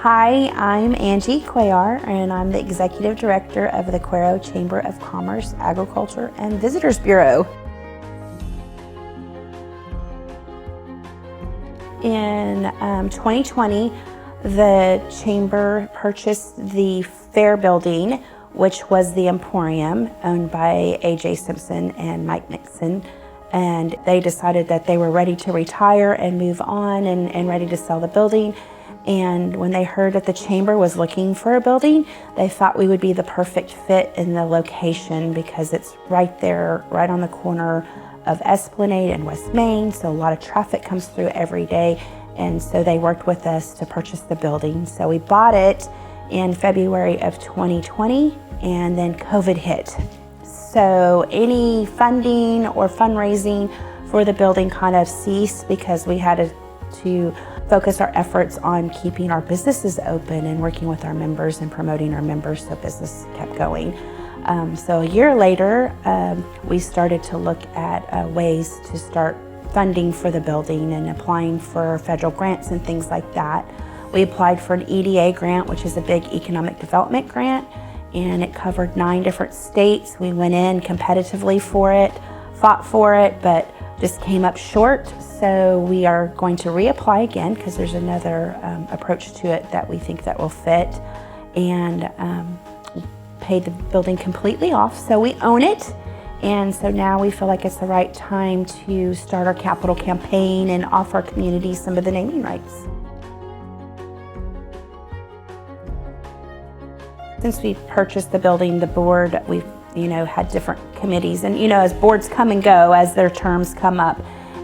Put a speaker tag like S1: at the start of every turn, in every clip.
S1: Hi, I'm Angie Cuellar, and I'm the Executive Director of the Cuero Chamber of Commerce, Agriculture, and Visitors Bureau. In 2020, the Chamber purchased the Fair building, which was the Emporium, owned by A.J. Simpson and Mike Nixon. And they decided that they were ready to retire and move on and ready to sell the building. And when they heard that the Chamber was looking for a building, they thought we would be the perfect fit in the location because it's right there, right on the corner of Esplanade and West Main, so a lot of traffic comes through every day. And so they worked with us to purchase the building. So we bought it in February of 2020, and then COVID hit. So any funding or fundraising for the building kind of ceased because we had to focus our efforts on keeping our businesses open and working with our members and promoting our members so business kept going. So a year later, we started to look at ways to start funding for the building and applying for federal grants and things like that. We applied for an EDA grant, which is a big economic development grant, and it covered 9 different states. We went in competitively for it, fought for it, but just came up short. So we are going to reapply again because there's another approach to it that we think that will fit, and paid the building completely off. So we own it. And so now we feel like it's the right time to start our capital campaign and offer our community some of the naming rights. Since we purchased the building, the board, we've had different committees, and as boards come and go as their terms come up.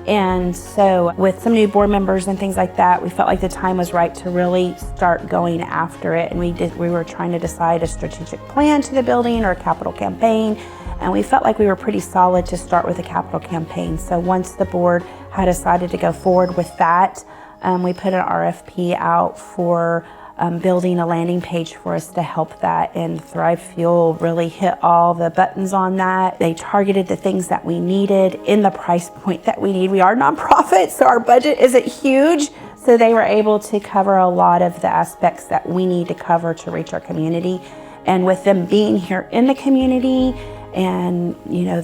S1: And so with some new board members and things like that, we felt like the time was right to really start going after it. And we were trying to decide a strategic plan to the building or a capital campaign. And we felt like we were pretty solid to start with a capital campaign. So once the board had decided to go forward with that, we put an RFP out for building a landing page for us to help that, and ThriveFuel really hit all the buttons on that. They targeted the things that we needed in the price point that we need. We are nonprofit, so our budget isn't huge, so they were able to cover a lot of the aspects that we need to cover to reach our community. And with them being here in the community and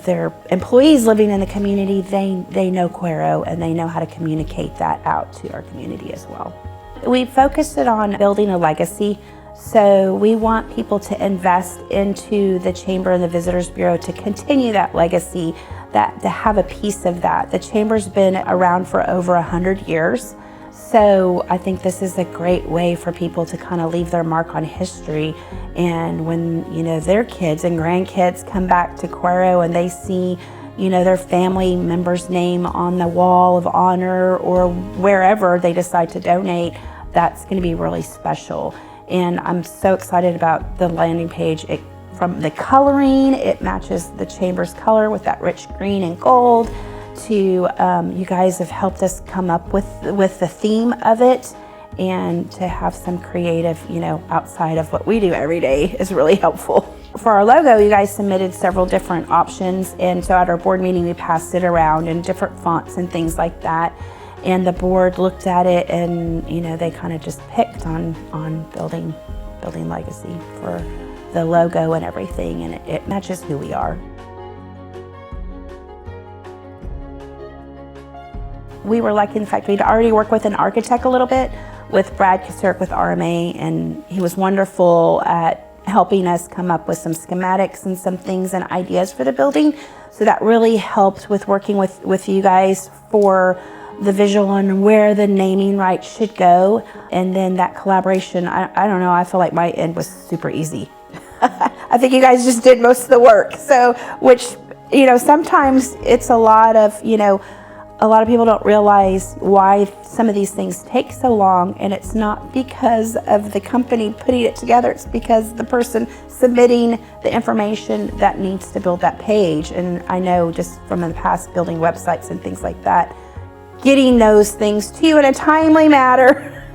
S1: their employees living in the community, they know Cuero and they know how to communicate that out to our community as well. We focused it on building a legacy. So we want people to invest into the Chamber and the Visitors Bureau to continue that legacy, to have a piece of that. The Chamber's been around for over 100 years. So I think this is a great way for people to kind of leave their mark on history. And when their kids and grandkids come back to Cuero and they see their family member's name on the wall of honor or wherever they decide to donate, that's going to be really special. And I'm so excited about the landing page. From the coloring, it matches the Chamber's color with that rich green and gold. To you guys have helped us come up with the theme of it, and to have some creative, outside of what we do every day is really helpful. For our logo, you guys submitted several different options, and so at our board meeting we passed it around in different fonts and things like that. And the board looked at it, and they kind of just picked on building legacy for the logo and everything, and it matches who we are. We were lucky, in fact, we'd already worked with an architect a little bit, with Brad Kasurek with RMA, and he was wonderful at helping us come up with some schematics and some things and ideas for the building. So that really helped with working with you guys for the visual and where the naming rights should go. And then that collaboration, I don't know, I feel like my end was super easy. I think you guys just did most of the work. So, which, sometimes it's a lot of people don't realize why some of these things take so long, and it's not because of the company putting it together, it's because the person submitting the information that needs to build that page. And I know just from the past building websites and things like that, getting those things to you in a timely manner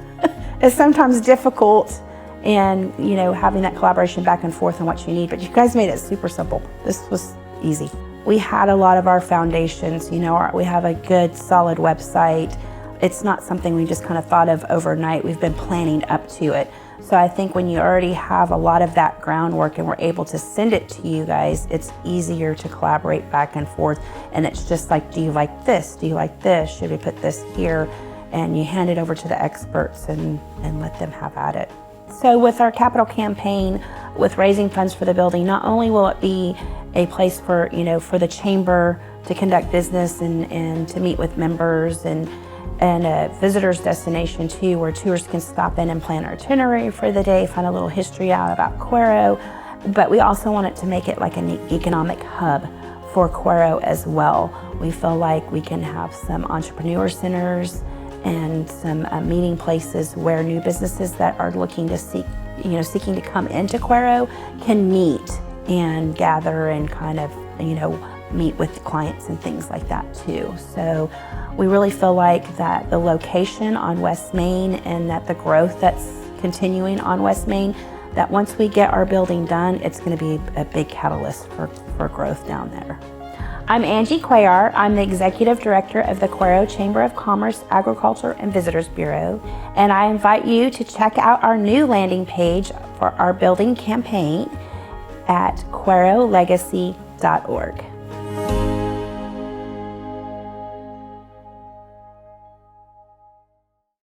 S1: is sometimes difficult, and having that collaboration back and forth on what you need. But you guys made it super simple. This was easy. We had a lot of our foundations, we have a good solid website. it's not something we just kind of thought of overnight. We've been planning up to it. So I think when you already have a lot of that groundwork and we're able to send it to you guys, it's easier to collaborate back and forth. And it's just like, do you like this? Do you like this? Should we put this here? And you hand it over to the experts and let them have at it. So with our capital campaign, with raising funds for the building, not only will it be a place for, for the chamber to conduct business and to meet with members and a visitor's destination too, where tours can stop in and plan our itinerary for the day, find a little history out about Cuero, but we also want it to make it like an economic hub for Cuero as well. We feel like we can have some entrepreneur centers and some meeting places where new businesses that are looking to seeking to come into Cuero can meet and gather and kind of, meet with clients and things like that too. So we really feel like that the location on West Main and that the growth that's continuing on West Main, that once we get our building done, it's going to be a big catalyst for growth down there. I'm Angie Cuellar. I'm the Executive Director of the Cuero Chamber of Commerce, Agriculture, and Visitors Bureau, and I invite you to check out our new landing page for our building campaign at cuerolegacy.org.